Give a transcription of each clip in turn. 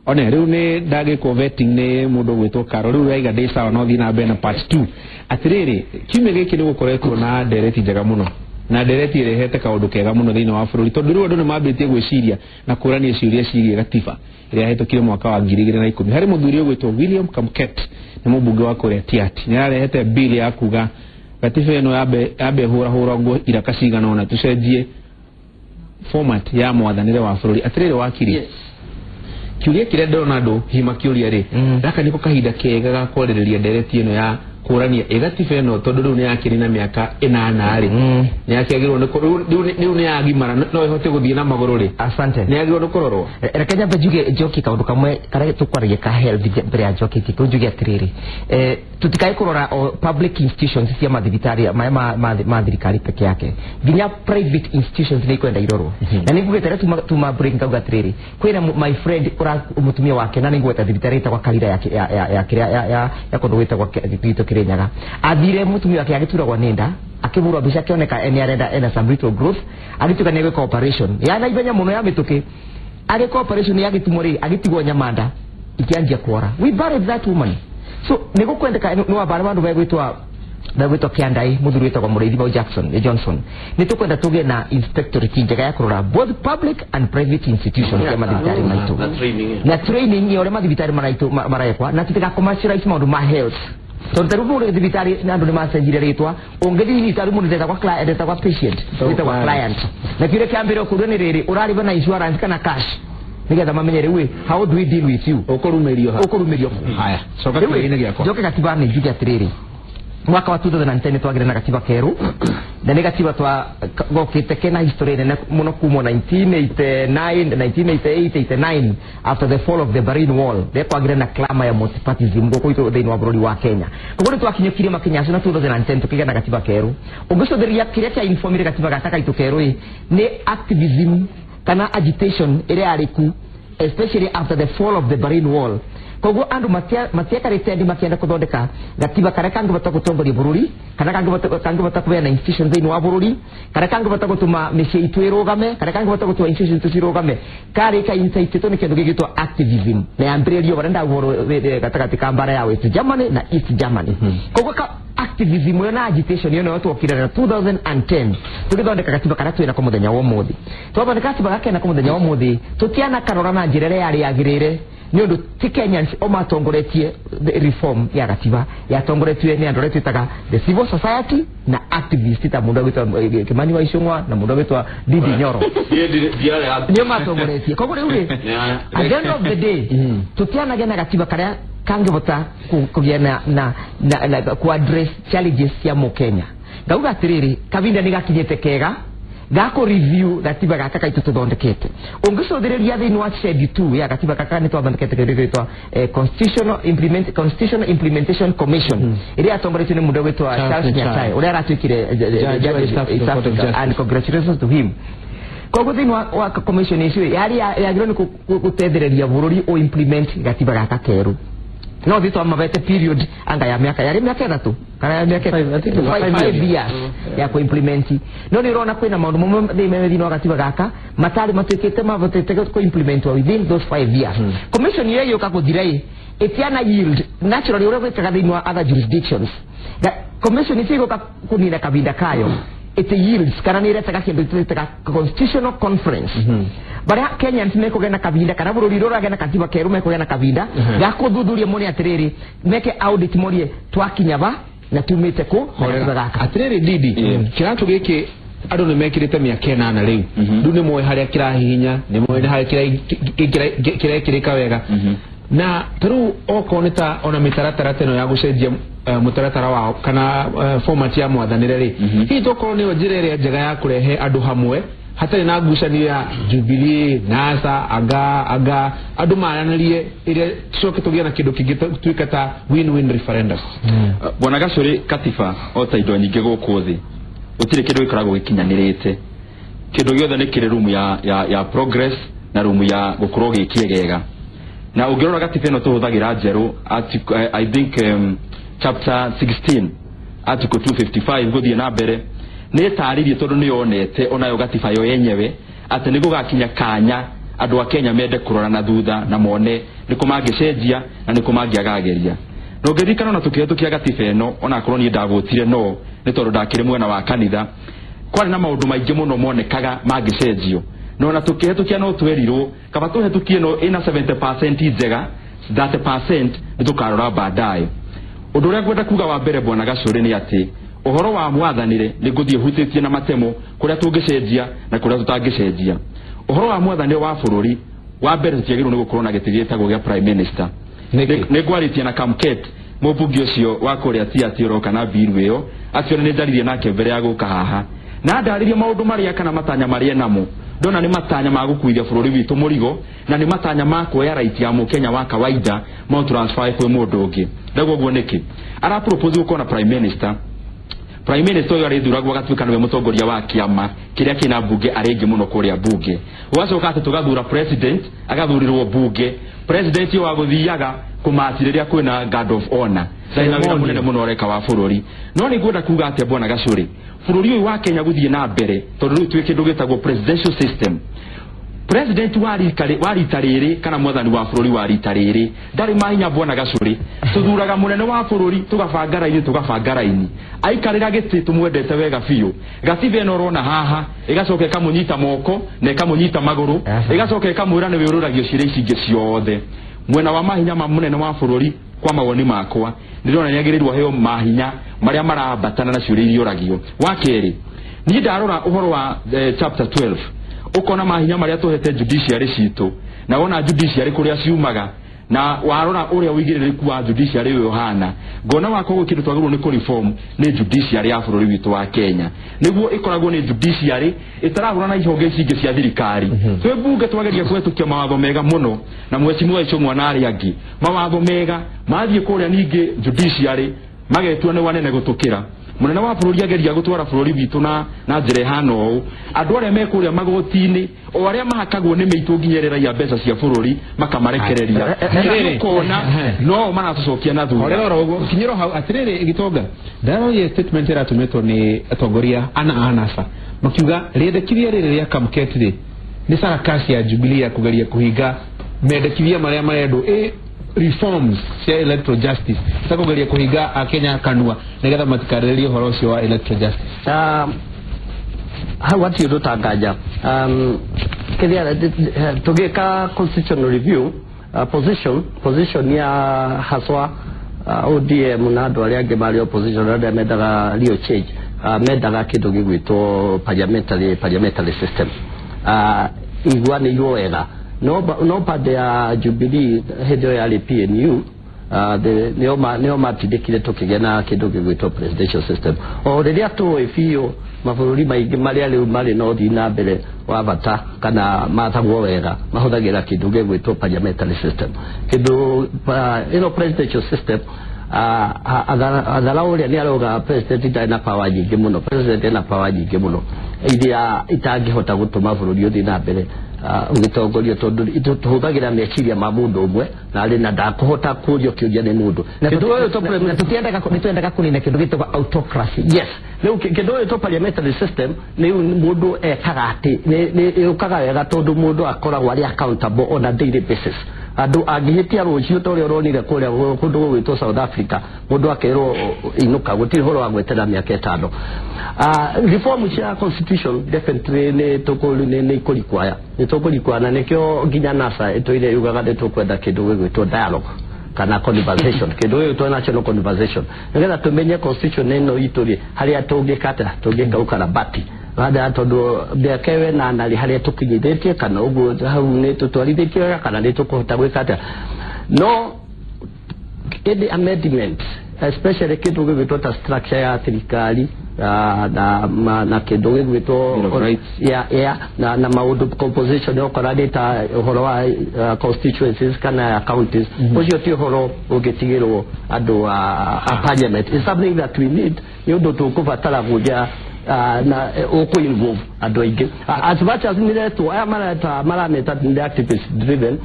one riu ni ndage ko vetting ni mundu gwitwo Karo riu yaiga ndi sawa no thina bena part 2 atiriri kiume giki ni gukoretwo na ndereti njega muno na ndereti irehete kaundu kega muno thiini wa bururi tondu riu andu ni mambitie gwiciria na kurania ciuria cirie gatiba iria hetukire mwaka wa 2010 hari muthuri ugwitwo William Kamket ni mubunge wa kuria Tiati ni arehete bill ya kuga gatiba ino yabe hura ngo iraka cigana ona tucenjie format ya mwathanire wa bururi atiriri wakiri kiuria kire Donald hima kiuria ri raka niko kahinda kega ga kwerereria ndereti ino ya kurania egatiba ino tondu riu ni yakiri na miaka 8 ri ni yakigirwo riu ni yagimara no ihote guthie na maguru ri asante ni yagirwo kurorwo rekenya bajuge joki kaundu kamwe kare tukwaragia ka health mbere ya joki tujuge atiriri tutikai kurora public institutions cia mathibitari ma thirikari peke yake ginya private institutions ni kwenda irorwo na ningugete tuma bring kauga atiriri kwina my friend ura umutumia wake na ningugete thibitari ta kwa kalira ya kundu wita kwa kito kirenyaga athire mutumia wake agituragwa nenda akibura bisha kioneka eni arenda some little growth agituka nego cooperation yana ibenya muno ya mituki age cooperation ya gitumori agitigwo Nyamanda ikianjia kuora we buried that woman so nego kwendeka no abara bandu bagwitwa Kiandai muthuri witwa Mureithi Johnson nitukwenda tuge na inspectorate njega ya kurora both public and private institutions ya mathibitari maitu na training yore mathibitari maraikwa na tutiga commercialize maundu ma health so tarubu le thibitari na andu ni macenjire ritwa ongedi ni tarubu ndeta kwa client ndeta kwa patient ndeta kwa client na kile kiambiro kuroni riri urariba na insurance kana cash nigetha mamenyere we how do we deal with you okurumerio haya soka kile giako joke katiba ni juja atiriri mwaka wa 2010 twagire na katiba keru na negativa twa gokite kena history ne muno kumo 1989 after the fall of the Berlin Wall de kwagire na klama ya multipartyism ngoko ito thini wa bururi wa Kenya kuko twakinyukire makinya na 2010 tukiga na katiba keru ugicotheria kiria kya informire katiba gataka itu keru ni activism kana agitation ile ariku especially after the fall of the Berlin Wall kogo andu matia karete ndi makienda kuthondeka gatiba kare kangu batagutongoria bururi kana kangu batakuya na institutions thini wa bururi kare kangu batagutuma micie itu irugame kare kangu batagutuma institutions tusirugame kare ka insight to ni kindu gigitwa activism na ambrerio barenda goro gatagati kambara ya West Germany na East Germany kogo ka activism na agitation yo watu wakira na 2010 tukithondeka katiba kare twina kumuthenya wa muthi twabandika katiba gake na kumuthenya wa muthi tukiana karora na njirere yari yagirire nyondo Kenyans omatongoretie reform ya katiba ya tongoretwe ni andore twitaga the civil society na activists ta mundu witwa Kimani Waicung'wa na mundu witwa Didi Nyoro ndio matongoretie kogo ule at the end of the day tukiana gena katiba kare kangibota kugiana na ku address challenges ya Mukenya gauga atiriri kabinda ni gakinyete kega gako review katiba gaka itu tuthondekete ungicothereria thini wa schedule 2 ya katiba gaka ni twathondekete gitwa constitutional implementation commission ile atongoretio ni mundu witwa Charles Nyachae ule aratwikire and congratulations to him kogo thini wa commission icio yari yagirwo ni gutethereria bururi o implement katiba gaka keru no thito amabete period anga ya miaka yari miaka 3 kana ya miaka 5 years ya ku implement no ni rona kwina maundu momwe thime thino katiba gaka matari matwikite mavotete ku implement within those 5 years commission yeyo kakuthirei etiana yield naturally ore wetaka thino other jurisdictions the commission isigo kunina kabinda kayo it yields kana ni retaka kindu twitaka constitutional conference bara Kenyans meko gena kabinda kana bururi rora gena katiba keru meko gena kabinda gako thuthuria moni atiriri meke audit morie twakinyaba na tumite ku horera atiriri Didi kirantu giki andu ni mekirite miaka 8 riu ndu ni moe haria kirahinya ni moe haria kireka wega na taru okoneta ona mitaratara teno ya gucenjia mutaratara wao kana format ya mwathanire ri hi tokoro ni njirere njega ya kurehe andu hamwe hatari na ngucanio ya Jubilee NASA aga andu maranarie ile coke tugia na kindu kingituika ta win-win referendum bwana Gacuri katiba ota indo nyingi guku thi utire kindu gikoragwo gikinyanirite kindu giothe ni kire room ya progress na room ya gukorwo gikiegega na ugirora katiba ino tuhuthagira njeru I think chapter 16 article 255 guthie na mbere ni taririye tondu ni yonete onayo katiba yo yenyewe ati ni gugakinya kanya andu a Kenya mende kurora na thutha na mone niko mangicenjia na niko mangiagageria no ngirikana na tukia gatiba eno ona korwo ni ndavotire no ni tondu ndakire mwena wa kanitha kwari na maundu maingi muno monekaga mangicenjio no na tukia no twerirwo kaba tuhetukie no ina 70% njega 30% ni tukarora baadaye undu uria ngwenda kuga wa mbere bwana Gacuri ni ati uhoro wa mwathanire ni nguthie hutitie na matemo kuria tungicenjia na kuria tutangicenjia uhoro wa mwathanire wa bururi wa mbere tiagirwo ni gukorwo na gitigitagwo gya prime minister ni gwaritie na Kamket mubungi ucio wa kuria tiatiro kana biru iyo acio ni ndaririe nake mbere ya guka haha na ndaririe maundu maria kana matanya maria namo ndona ni matanya ma gukuithia bururi witu murigo na ni matanya ma kuoya right ya Mukenya wa kawaida mo transfer kwe mundu ungi ndago guo niki ara propose uko na prime minister uyo arithuragwo gatuika niwe mutongoria wa kiama kiria kina bunge arengi muno kuria bunge wacoka ati tugathura president agathurirwo bunge president yo aguthiaga kumatiriria kwina guard of honor ndaina wira munene muno reka wa bururi no ni ngwenda kuga ati bwana Gacuri bururi uyu wa Kenya guthie na mbere tondu riu twike ndugitagwo presidential system president wa ritariri kana mwathani wa bururi wa ritariri ndari mahinya bwana Gacuri tuthuraga munene wa bururi tugabanga raini aikarira giti tumwendete wega biu gatiba eno rona haha igacoka ikamunyita moko na ikamunyita maguru igacoka ikamwira ni wiruragio ciire icinge ciothe mwena wa mahinya ma munene wa bururi kwa mawoni makwa ndirona nyagirirwo heo mahinya maria marabatana na ciure irioragio wa keri ni ndarora uhoro wa chapter 12 ukona mahinya maria tuhete judiciary citu na wona judiciary kuria ciumaga na warora uria wigiririku wa judiciary yohana ngona wako gukindu twagirwo ni reform ni judiciary ya bururi witu wa Kenya niguo ikoragwo ni judiciary itarahura na ihonge cinge cia thirikari twe bunge twageria kwetukia mawatho mega muno na mwecimu wa mwana ari angi mawatho mega mathie kuria ningi judiciary magetua ni wanene gutukira munene wa bururi ageria gutwara bururi witu na njire hano andu aria mekuria magotini o aria mahakagwo ni meitu nginyerera ya mbeca cia bururi makamarekereria kona no manatucokia na thutha orero rogo kinyiro hau atiriri gitonga ndaro ye statement era tumeto ni atongoria anasa makiuga riendekiria riri ya Kamket ni sarakasi ya Jubilee ya kugeria kuhiga mendekiria maria marendo reforms cia electoral justice sakugeria kuhiga Kenya kanua nigetha matikarerie horo ucio wa electoral justice what you do tangaja kiria tugeka constitutional review position ya haswa ODM na andu aria angi mari opposition na mendaga rio change mendaga kindu gigwitwo parliamentary system igwane igoega no pande ya Jubilee hedo ya PNU neo matindikire tukigena kindu gigwitwo presidential system o riria tu ifio mabũrũri maingĩ maria rĩu marĩ no thi na mbere wa bata kana mathagwo wega mahũthagĩra kĩndũ gĩgwĩtwo parliamentary system kĩndũ ĩno presidential system athara ũrĩa nĩ arauga president ndarĩ na power nyingĩ mũno president ena power nyingĩ mũno iria itangĩhota gũtũma bũrũri ũthiĩ na mbere ugĩtongorio tondu tuhũthagĩra meciria ma mũndũ ũmwe na arĩ na ndakũhota kũrio kĩũria nĩ mũndũ na tũtiendaga kũnina kĩndũ gĩtagwo autocracy yes rĩu kĩndũ gĩtagwo parliamentary system nĩ mũndũ ekaga atĩ nĩ yũkaga wega tondu mũndũ akoragwo arĩ accountable on a daily basis andu angĩhĩtia rũciũ ta ũrĩa ũronire kũrĩa kũndũ gwĩtwo South Africa mũndũ akerwo inuka gũtirĩ horo wa gwetera mĩaka 5 reform cia constitution definitely nĩ ikũrikwaya nĩ tũkũrikwana nĩkĩo nginya NASA ĩtũire yugaga nĩ tũkwenda kĩndũ gĩgwĩtwo dialogue kana conversation kĩndũ gĩgwĩtwo national conversation nĩgetha tũmenye constitution ĩno itũ rĩ harĩa tũngĩka ukarabati baada tondu bekewe na nali haria tukinyithĩtie kana uguo hau nĩ tũtwarithĩtie kana nĩ tũkũhota gwĩka atĩa no any amendment especially kĩndũ gĩgwĩtwo ta structure ya thirikari na kĩndũ gĩgwĩtwo na maũndũ composition yokora ta ũhoro wa constituencies kana counties ũcio ti ũhoro ũngĩtigĩrwo andũ a parliament is something that we need nĩ ũndũ tũkũbatara gũja na oko involve andu aingi as much as nileto aya marameta ni activist driven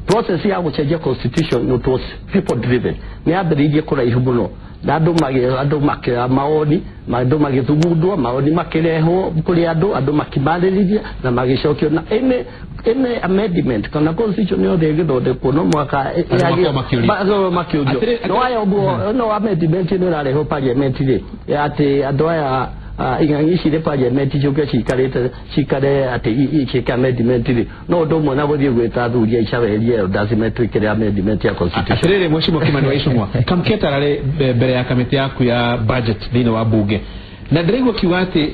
process ya gucenjia constitution it was people driven ni ambiririe kuraihu muno andå makĩra maoni andå magĩthugundwo maoni makĩrehwo kũrĩ andũ makimarĩrithia na magĩcokio na ene amendment kana constitution yothe ĩgĩthondekwo no mwaka makĩũrio no aya ũguo no amendment ĩno ĩrarehwo parliament rĩ atĩ andũ aya ing'ang'i cirĩ parliament ciũke cikare atĩ ciĩke amendment rĩ no ũndũ ũmwe na gũthiĩ gwĩta athuri aica weherie audacity ĩkĩre amendment ya constitution. Atĩrĩrĩ Mheshimiwa Kimani wa Icũng'wa kamketa rarĩ mbere ya kamĩtĩ yaku ya budget thĩinĩ wa bunge na ndĩraigua kiuga atĩ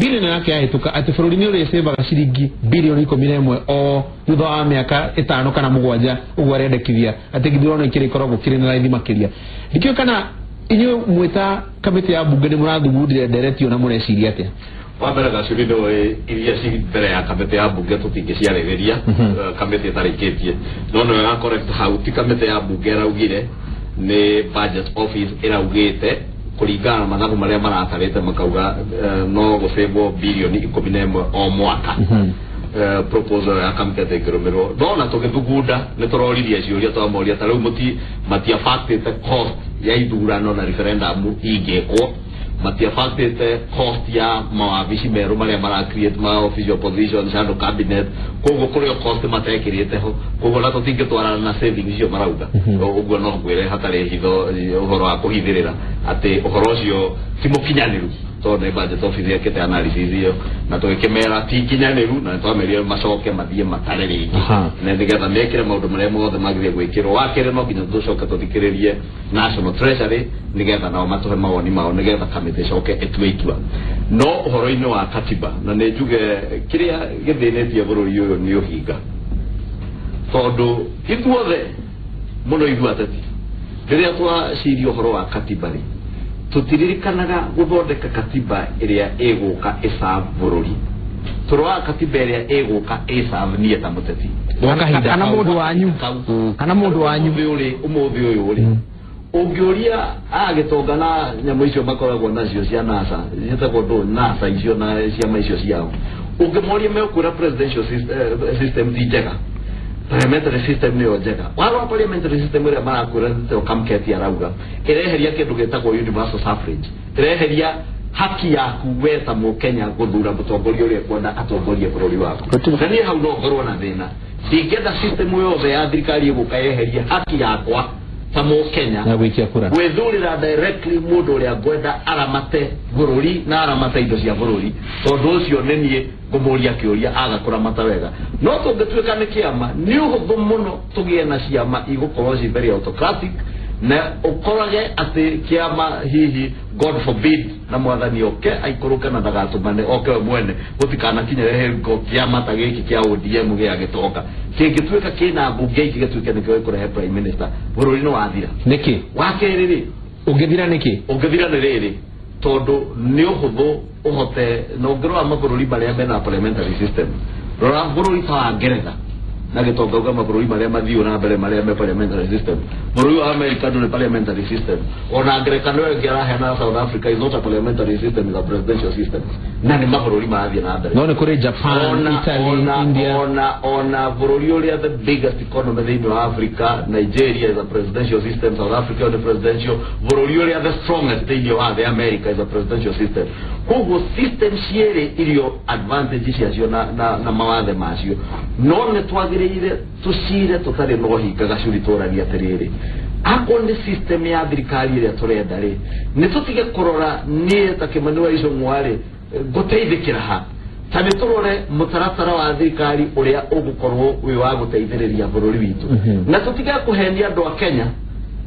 bilioni yake yahĩtũka atĩ bũrũri nĩ ũrĩcĩvaga ciringi bilioni 11 o thutha wa mĩaka 5 kana 7 ũguo arendekithia atĩ gĩthurano kĩrĩkoragwo kĩrĩ na raithi makĩria. Ndikĩũĩ kana inyuĩ mwĩta kamĩtĩ ya bunge nĩ mũrathugundire ndereti ona mũreciria atĩa? Wambere gacuri ndo iria ci mbere ya kamĩtĩ ya bunge tũtingĩciarĩrĩria kamĩtĩ ĩtarĩkĩtie no no ya correct hau ti kamĩtĩ ya bunge ĩraugire nĩ budget office ĩraugĩte kũringana na mathabu marĩa maratarĩte makauga no gũcĩvwo bilioni 11 o mwaka. Proposal ya kamĩtĩ ĩkĩrũmĩrwo ndona tũgĩthugunda nĩ tũroririe ciũria twamoria ta rĩu matiabactĩte cost ya ithurano na referendum ingĩkwo matiabactĩte cost ya mawabici merũ marĩa maracreate ma official position shadow cabinet koguo kũrĩ cost matekĩrĩte ho koguo na tũtingĩtwarana na savings icio marauga ũguo no ngwĩre hatarĩ hitho ũhoro wa kũhithĩrĩra atĩ ũhoro ũcio ti mũkinyanĩru tondũ nĩ budget office ĩkĩte analysis iyo na tũgĩkĩmera ti kinyanĩru na twamerire macoke mathiĩ matare rĩngĩ na nĩgetha mekĩre maũndũ marĩa mothe magĩrĩire gwĩkĩrwo wa kerĩ no nginya tũcoke tũthikĩrĩrie National Treasury nĩgetha nao matũhe mawoni mao nĩgetha kamĩtĩ ĩcoke ĩtue itua no ũhoro-inĩ wa katiba na nĩ njuge kĩrĩa gĩthĩnĩtie bũrũri ũyũ nĩ ũhinga tondũ ithuothe mũno ithuĩ ateti rĩrĩa twaciria ũhoro wa katiba rĩ tutiririkanaga gũthondeka katiba ĩrĩa ĩgũka ĩsave bũrũri tũroaga katiba ĩrĩa ĩgũka ĩsave niĩ ta mũteti kana mũndũ wanyu ũmũthĩ ũyũ rĩ ũngĩũria agĩtongana nyamũ icio makoragwo nacio cia NASA ciĩtagwo NASA icio na ciama icio ciao ũngĩmoria mekwĩra presidential system ti njega parliamentary system nĩyo njega waro parliamentary system ĩrĩa marakwĩra nĩyo kamketi arauga ĩreheria kĩndũ gĩtagwo universal suffrage ĩreheria haki yaku we ta mũkenya gũthura mũtongoria ũrĩa kwenda atongorie bũrũri waku na niĩ hau no ngorwo na thĩna ndingĩenda system yothe ya thirikari ĩgũka yeheria haki yakwa ta mũkenya gwĩthurĩra directly mũndũ ũrĩa ngwenda aramate bũrũri na aramate indo cia bũrũri tondũ ũcio nĩ niĩ ngũmũria kĩũria agakũramata wega no tũngĩtuĩka nĩ kĩama nĩ ũhũthũ mũno tũgĩe na ciama igũkorwo ci very autocratic na ũkorage atĩ kĩama hihi God forbid na mwathani oke aikũrũke na ndagatũmane oke we mwene gũtikanakinyĩre hingo kĩama ta gĩkĩ kĩa ODM gĩagĩtoka kĩngĩtuĩka kĩna mbunge iki gĩtuĩke nĩkĩo gĩkũrehe prime minister bũrũri nĩ wathira nĩkĩ wa kerĩ rĩ ũngĩthira nĩkĩ ũngĩthira nĩ rĩrĩ tondũ nĩ ũhũthũ ũhote na ũngĩrora mabũrũri marĩa mena parliamentary system rora bũrũri ta wa Ngeretha na gĩtonga mabũrũri marĩa mathiũ na mbere marĩa me parliamentary system bũrũri wa America ndũrĩ parliamentary system ona Ngerekano ĩngĩ araheana South Africa is not a parliamentary system, is a presidential system na nĩ mabũrũri marathiĩ na mbere no nĩ kũrĩ Japan, Italy, India ona bũrũri ũrĩa the biggest economy thĩinĩ wa Africa Nigeria is a presidential system, South Africa is a presidential bũrũri ũrĩa the strongest thĩinĩ wa the America is a presidential system koguo system cierĩ irio advantage ciacio na mawathe macio no nĩ twagĩrĩire tũcire tũtarĩ na ũhinga gacuri tũrania atĩrĩrĩ akorwo nĩ system ya thirikari ĩrĩa tũrenda rĩ nĩ tũtige kũrora niĩ ta Kimani wa Icũng'wa rĩ gũteithĩkĩra ha ta nĩ tũrore mũtaratara wa thirikari ũrĩa ũgũkorwo wĩ wa gũteithĩrĩria bũrũri witũ na tũtige kũhenia andũ a Kenya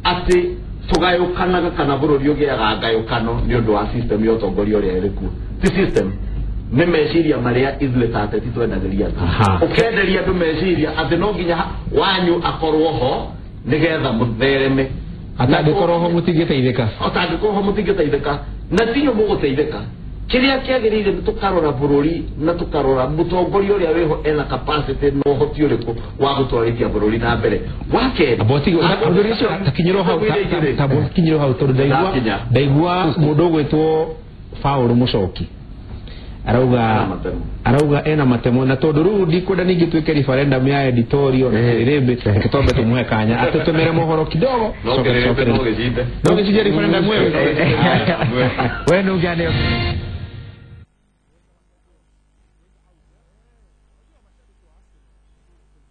atĩ tũgayũkanaga kana bũrũri ũgĩaga ngayũkano nĩ ũndũ wa system ya ũtongoria ũrĩa ĩrĩ kuo ti system nĩ meciria marĩa ithuĩ ta ateti twendagĩria ũkenderia andũ meciria atĩ no nginya wanyu akorwo ho nĩgetha mũthereme atangĩkorwo ho mũtingĩteithĩka na tinyũ mũgũteithĩka kĩrĩa kĩagĩrĩire nĩ tũkarora bũrũri na tũkarora mũtongoria ũrĩa wĩho ena capacity na ũhoti ũrĩkũ wa gũtwarithia bũrũri na mbere wa kerĩ takinyĩrwo hau tondũ ndaigua mũndũ ũgwĩtwo Paul Mũcoki arauga ena matemo na tondu riu ndikwenda ningi twike referendum ya editorial rebe kitombe tumwe kanya atutemere mohoro kidogo no gicinde referendum wewe wewe ugane